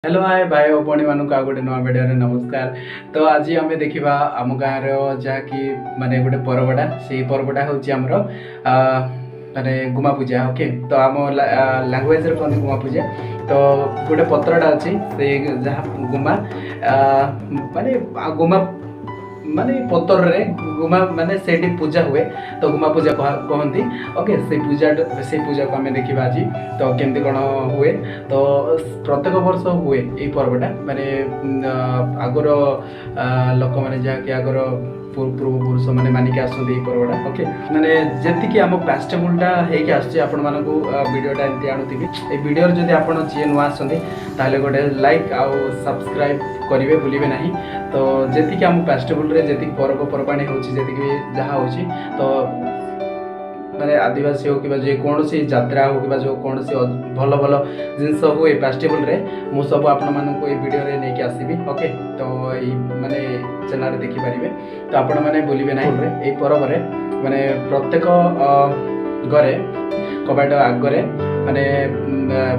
Hello hi भाई और भौणी मानक आ गोटे नुआ वीडियो रे नमस्कार। तो आज आम देखा आम गाँव जहाँकि माने गोटे पर्वटा से पर्वटा हूँ आमर माने गुमा पूजा। ओके तो आम लांगुएज रे कहते गुमा पूजा। तो गोटे पत्रटा अच्छी से जहाँ गुमा माने गुमा माने पतर रे गुमा माने सेठी पूजा हुए तो गुमा पूजा कहती। ओके से पूजा को आम देखा आज तो केमती कौन हुए। तो प्रत्येक वर्ष हुए ये पर्वटा माने आगर लोक मैंने जहाँकि आगर पूर्वपुरुष मैंने मानिक आसते पर्वटा। ओके माने जी आम फेस्टिवलटा होगी आसोटा एमती आणुथी ये वीडियो जब आप जी नुआ आसते गोटे लाइक आउ सब्सक्राइब करेंगे भूलिए ना। तो जी आम फेस्टिवल जी पर्वपर्वाणी होची जहाँ हो तो माने आदिवासी हो कि जेकोसी यात्रा हो कि जो कौन भल भल जिनस हुए फेस्टिवल रे मु सब आपण मानक ये वीडियो रे नहीं आसबि। ओके तो ये माने चैनल देखिपारे तो आपण मैंने भूलिए ना ये पर्व रे माने प्रत्येक घरे कबाट आगे माने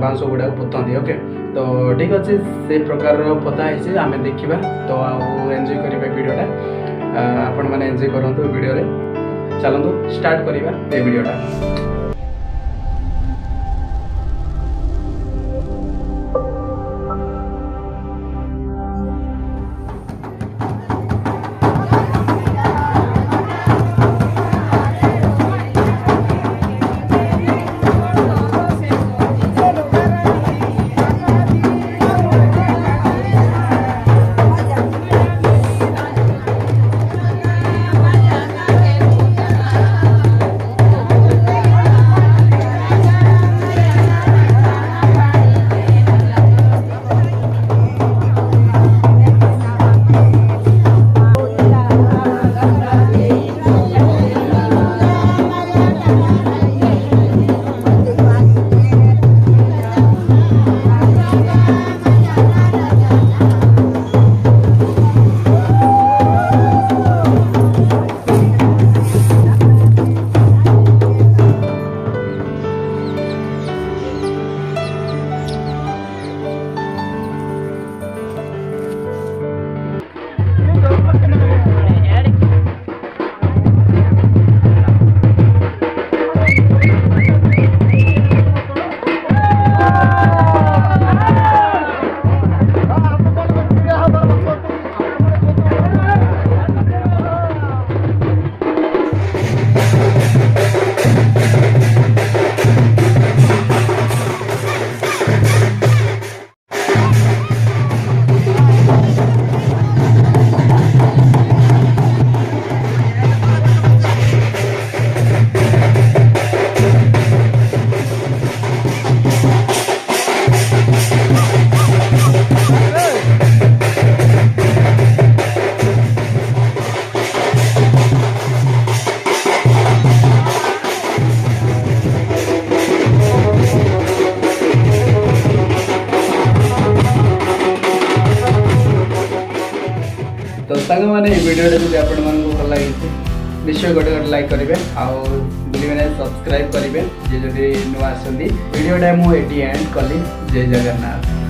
बांस गुड़ा पोतती। ओके तो ठीक अच्छे से प्रकार पोता है आम देखा तो एंजॉय करेंगे वीडियोटा आपण मैंने एंजॉय करूँ वीडियो रे। चलतु स्टार्ट करिबा ए वीडियोटा। तो सांग मैंने वीडियो जब आपण भल लगी निश्चय गोटे गोटे लाइक करेंगे आउ भूलिए ना सब्सक्राइब करेंगे जे जब नुआ आसती वीडियोटा मुझे एंड कली। जय जगन्नाथ।